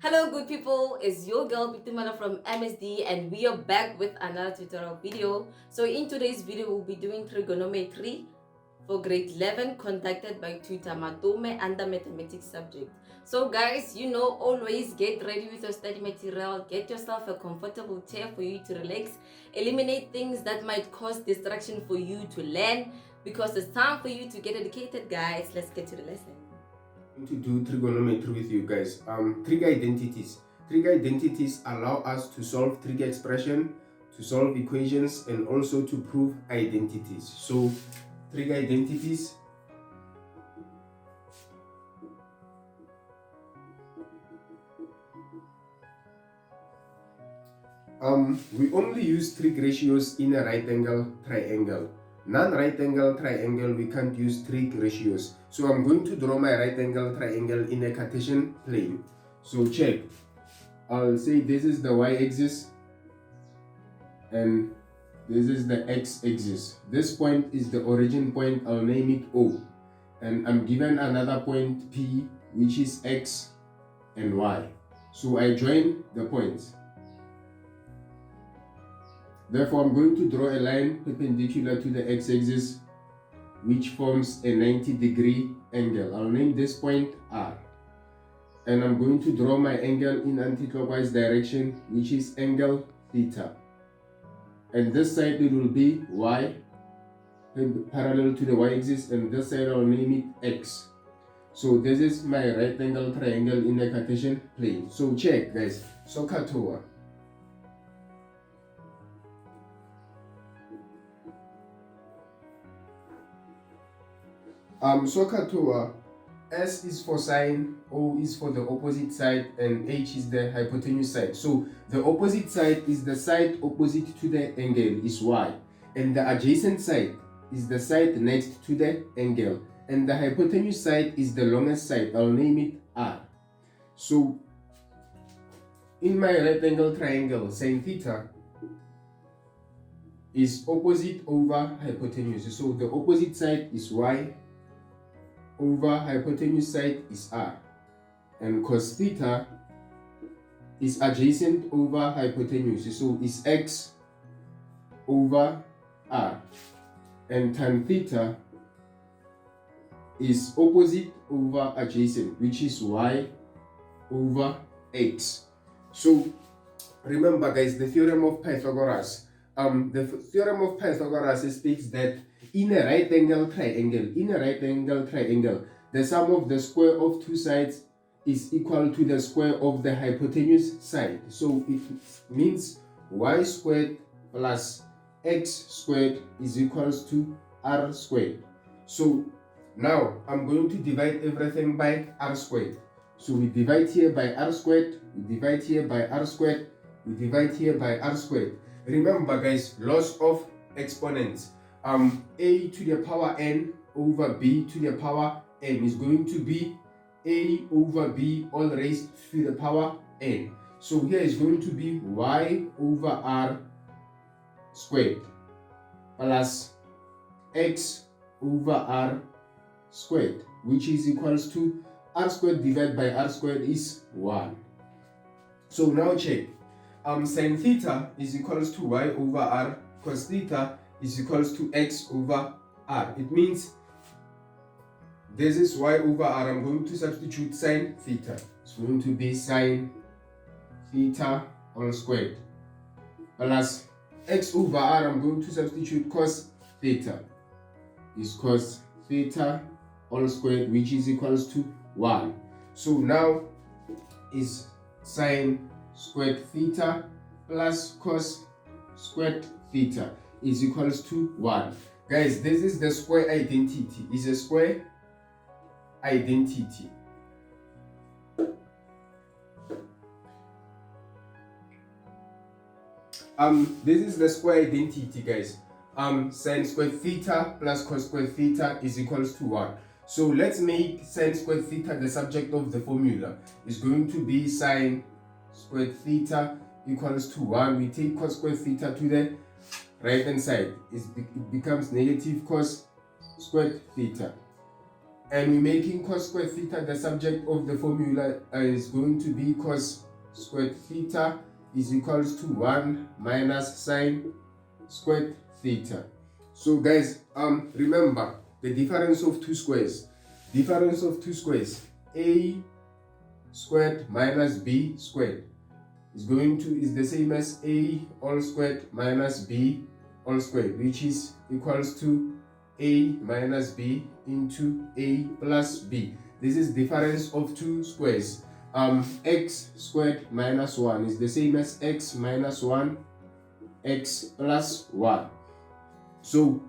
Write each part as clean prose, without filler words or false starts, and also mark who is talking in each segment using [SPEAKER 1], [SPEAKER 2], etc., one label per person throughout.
[SPEAKER 1] Hello good people, it's your girl Bitumana from MSD and we are back with another tutorial video. So in today's video we'll be doing trigonometry for grade 11 conducted by tutor Matome under mathematics subject. So guys, always get ready with your study material, get yourself a comfortable chair for you to relax, eliminate things that might cause distraction for you to learn because it's time for you to get educated guys. Let's get to the lesson.
[SPEAKER 2] To do trigonometry with you guys. Trig identities. Trig identities allow us to solve trig expression, to solve equations, and also to prove identities. So, trig identities. We only use trig ratios in a right angle triangle. Non-right angle triangle, we can't use trig ratios. So I'm going to draw my right angle triangle in a Cartesian plane. So check. I'll say this is the y-axis and this is the x-axis. This point is the origin point. I'll name it O. And I'm given another point P, which is x and y. So I join the points. Therefore, I'm going to draw a line perpendicular to the x-axis, which forms a 90-degree angle. I'll name this point R. And I'm going to draw my angle in anti-clockwise direction, which is angle theta. And this side it will be y, parallel to the y-axis, and this side I'll name it x. So this is my right angle triangle in a Cartesian plane. So check, guys. So Katoa. Katoa, S is for sine, O is for the opposite side, and H is the hypotenuse side. So the opposite side is the side opposite to the angle, is Y. And the adjacent side is the side next to the angle. And the hypotenuse side is the longest side. I'll name it R. So in my right angle triangle, sine theta is opposite over hypotenuse. So the opposite side is Y over hypotenuse side is R, and cos theta is adjacent over hypotenuse, so is X over R, and tan theta is opposite over adjacent, which is Y over X. So remember guys, the theorem of Pythagoras. The theorem of Pythagoras states that in a right angle triangle, the sum of the square of two sides is equal to the square of the hypotenuse side. So it means y squared plus x squared is equals to r squared. So now I'm going to divide everything by r squared. So we divide here by r squared, we divide here by r squared, we divide here by r squared. Remember guys, laws of exponents. A to the power n over b to the power n is going to be a over b all raised to the power n. So here is going to be y over r squared plus x over r squared, which is equals to r squared divided by r squared is 1. So now check. Sin theta is equals to y over r, cos theta is equals to x over r. It means this is y over r. I'm going to substitute sin theta. It's going to be sin theta all squared plus x over r. I'm going to substitute cos theta. Is cos theta all squared, which is equals to 1. So now is sin squared theta plus cos squared theta is equals to 1. Guys, this is the square identity. It's a square identity. This is the square identity, guys. Sin squared theta plus cos squared theta is equals to 1. So let's make sin squared theta the subject of the formula. It's going to be sin squared theta equals to 1. We take cos squared theta to the right hand side. It becomes negative cos squared theta. and we're making cos squared theta the subject of the formula, is going to be cos squared theta is equals to 1 minus sine squared theta. So guys, remember the difference of two squares. Difference of two squares, a squared minus b squared is the same as a all squared minus b all squared, which is equals to a minus b into a plus b. This is difference of two squares. X squared minus 1 is the same as x minus 1 x plus 1. So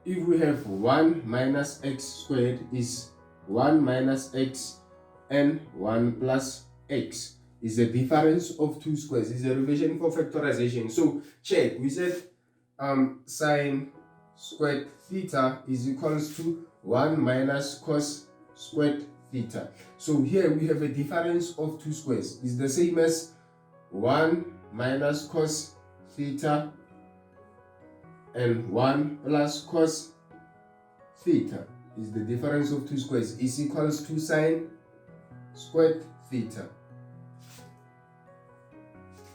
[SPEAKER 2] if we have 1 minus x squared is 1 minus x and 1 plus x is the difference of two squares. It's a revision for factorization. So check, we said sine squared theta is equals to 1 minus cos squared theta. So here we have a difference of two squares. It's the same as 1 minus cos theta and 1 plus cos theta is the difference of two squares is equals to sine squared theta.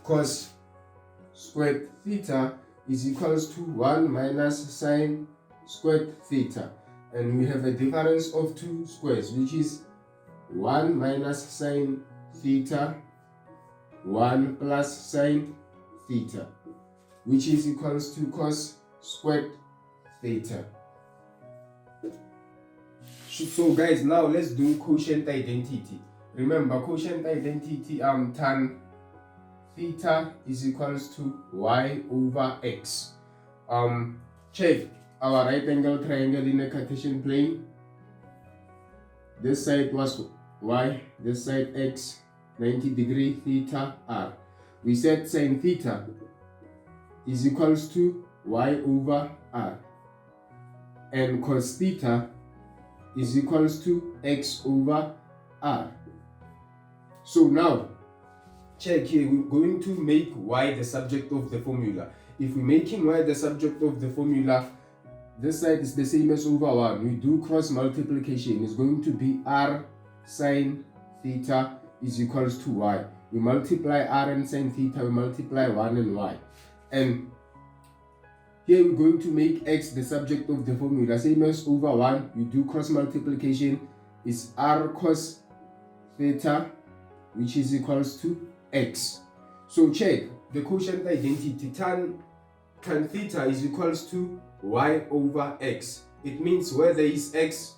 [SPEAKER 2] Cos squared theta is equals to 1 minus sine squared theta, and we have a difference of two squares, which is 1 minus sine theta 1 plus sine theta, which is equals to cos squared theta. So guys, now let's do quotient identity. Remember, quotient identity, tan theta is equals to y over x. Check our right angle triangle in a Cartesian plane. This side was y, this side x, 90-degree theta r. We said sin theta is equals to y over r, and cos theta is equals to x over r. So now check here, we're going to make y the subject of the formula. If we're making y the subject of the formula, this side is the same as over 1. We do cross multiplication. It's going to be r sine theta is equals to y. We multiply r and sine theta, we multiply 1 and y. And here we're going to make x the subject of the formula. Same as over 1, we do cross multiplication. Is r cos theta, which is equals to x. So check the quotient identity. Tan theta is equals to y over x. It means where there is x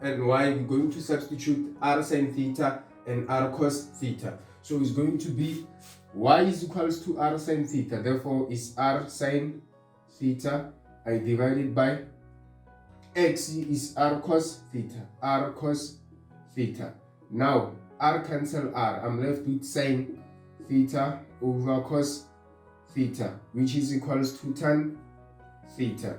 [SPEAKER 2] and y, we're going to substitute r sin theta and r cos theta. So it's going to be y is equals to r sin theta. Therefore, is r sin theta. I divided by x is r cos theta. R cos theta. Now r cancel r. I'm left with sin theta over cos theta, which is equals to tan theta.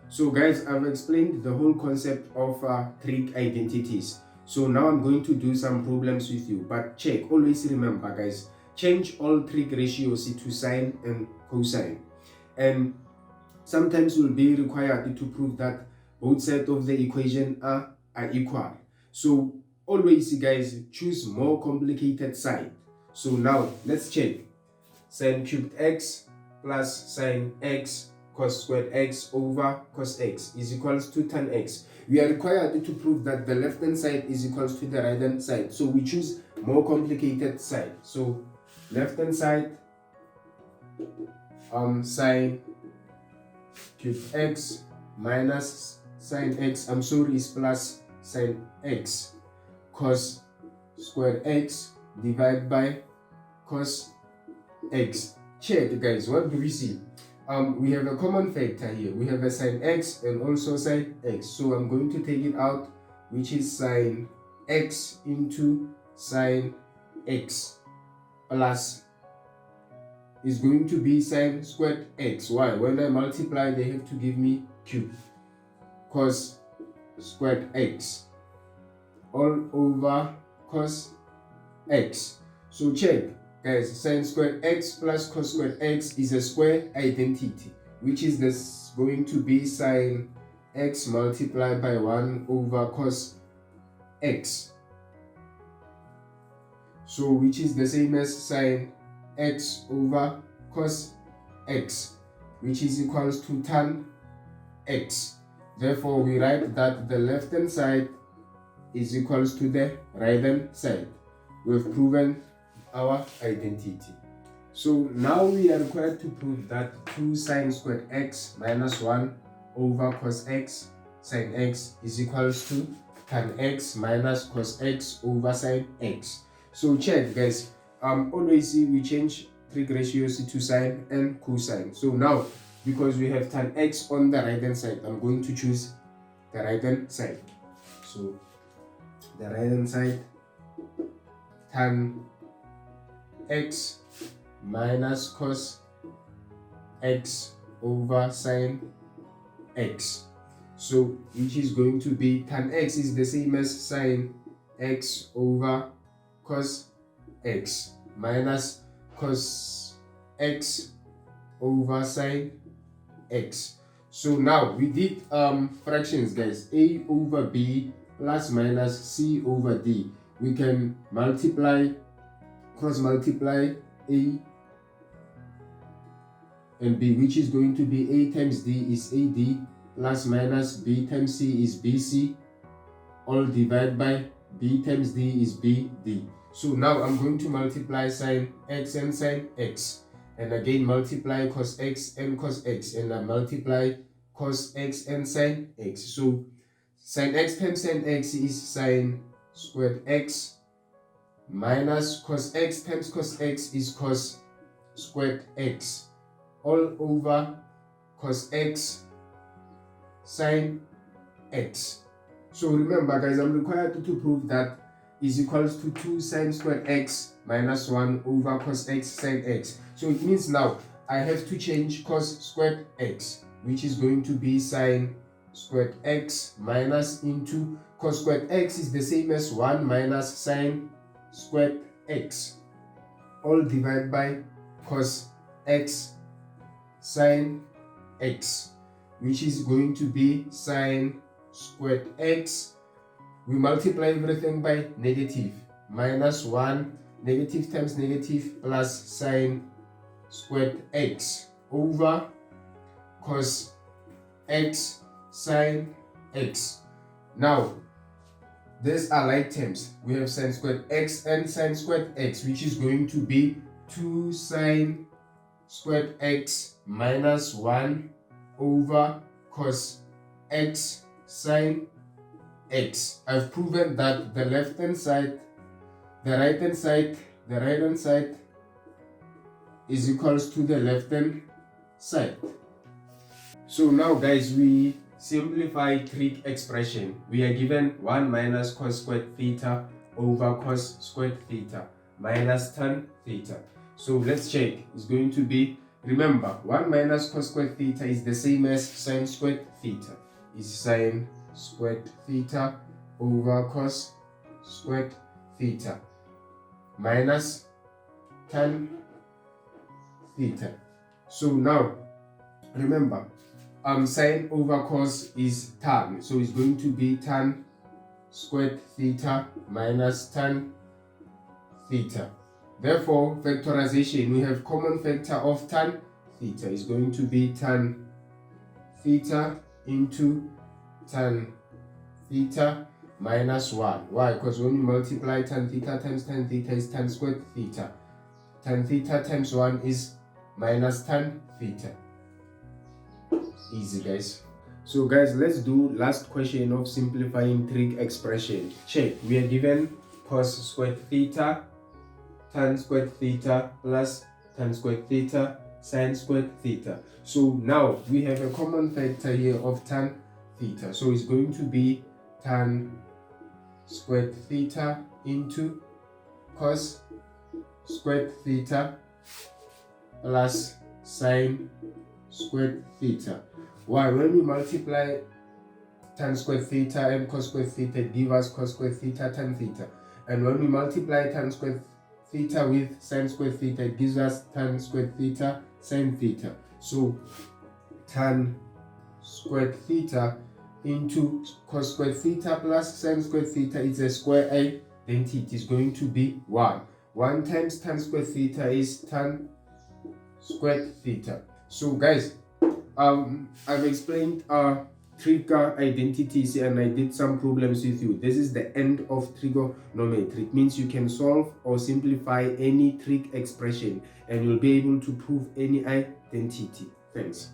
[SPEAKER 2] So guys, I've explained the whole concept of trig identities. So now I'm going to do some problems with you. But check, always remember guys, change all trig ratios to sine and cosine. And sometimes you'll be required to prove that both sides of the equation are equal. So always guys, choose more complicated side. So now let's check. Sin cubed x plus sin x cos squared x over cos x is equals to tan x. We are required to prove that the left hand side is equals to the right hand side. So we choose more complicated side. So left hand side, sin cubed x minus sin x, is plus sin x cos squared x divided by cos x. Check guys, what do we see? We have a common factor here. We have a sin x and also sin x. So I'm going to take it out, which is sin x into sin x plus is going to be sin squared x. Why? When I multiply, they have to give me cube. Cos squared x all over cos x. So check guys, sin squared x plus cos squared x is a square identity, which is this going to be sin x multiplied by 1 over cos x. So which is the same as sine x over cos x, which is equals to tan x. Therefore, we write that the left hand side is equals to the right hand side. We've proven our identity. So now we are required to prove that 2 sine squared x minus 1 over cos x sine x is equals to tan x minus cos x over sine x. So check, guys. Always we change trig ratios to sine and cosine. So now, because we have tan x on the right hand side, I'm going to choose the right hand side. So the right hand side, tan x minus cos x over sine x. So which is going to be tan x is the same as sine x over cos x minus cos x over sine x. So now we did fractions, guys. A over b plus minus c over d. We can multiply, cross multiply a and b, which is going to be a times d is ad plus minus b times c is bc, all divided by b times d is bd. So now I'm going to multiply sine x and sine x, and again multiply cos x and cos x, and I multiply cos x and sine x. So sine x times sine x is sine squared x minus cos x times cos x is cos squared x, all over cos x sine x. So remember, guys, I'm required to prove that is equals to 2 sine squared x minus 1 over cos x sine x. So it means now I have to change cos squared x, which is going to be sine squared x minus into cos squared x is the same as 1 minus sine squared x, all divided by cos x sine x, which is going to be sine squared x. We multiply everything by negative, minus 1, negative times negative, plus sine squared x over cos x sine x. Now these are like terms. We have sine squared x and sine squared x, which is going to be 2 sine squared x minus 1 over cos x sine x. I've proven that the left hand side, the right hand side is equals to the left hand side. So now, guys, we simplify trig expression. We are given 1 minus cos squared theta over cos squared theta minus tan theta. So let's check. It's going to be, remember, 1 minus cos squared theta is the same as sine squared theta. Is sine squared theta over cos squared theta minus tan theta. So now remember, sine over cos is tan, so it's going to be tan squared theta minus tan theta. Therefore, factorization, we have common factor of tan theta is going to be tan theta into tan theta minus 1. Why? Because when you multiply tan theta times tan theta is tan squared theta. Tan theta times 1 is minus tan theta. Easy, guys. So guys, let's do last question of simplifying trig expression. Check. We are given cos squared theta, tan squared theta plus tan squared theta sine squared theta. So now we have a common factor here of tan theta. So it's going to be tan squared theta into cos squared theta plus sine squared theta. Why? When we multiply tan squared theta and cos squared theta, it gives us cos squared theta tan theta. And when we multiply tan squared theta with sine squared theta, it gives us tan squared theta sine theta. So tan squared theta into cos squared theta plus sin squared theta is a square identity. It's going to be 1. 1 times tan squared theta is tan squared theta. So guys, I've explained trig identities and I did some problems with you. This is the end of trigonometry. It means you can solve or simplify any trig expression and you'll be able to prove any identity. Thanks.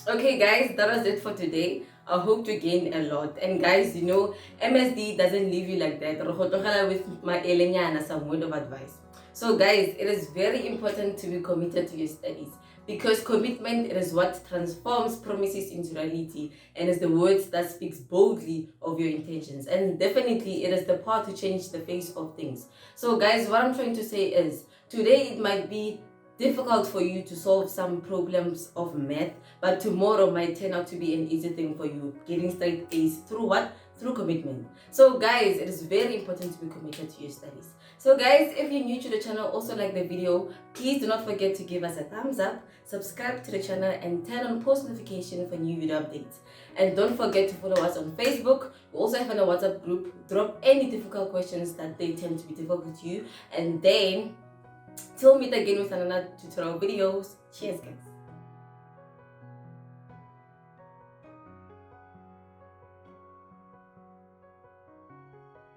[SPEAKER 1] Okay guys, that was it for today. I hope to gain a lot. And guys, you know, MSD doesn't leave you like that. With my Elenyana, some word of advice. So guys, it is very important to be committed to your studies, because commitment is what transforms promises into reality and is the words that speaks boldly of your intentions. And definitely it is the power to change the face of things. So guys, what I'm trying to say is, today it might be difficult for you to solve some problems of math, but tomorrow might turn out to be an easy thing for you, getting straight A's through what? Through commitment. So guys, it is very important to be committed to your studies. So guys, if you're new to the channel, also like the video, please do not forget to give us a thumbs up, subscribe to the channel and turn on post notification for new video updates. And don't forget to follow us on Facebook. We also have a WhatsApp group. Drop any difficult questions that they tend to be difficult to you, and then till meet again with another tutorial videos. Cheers guys.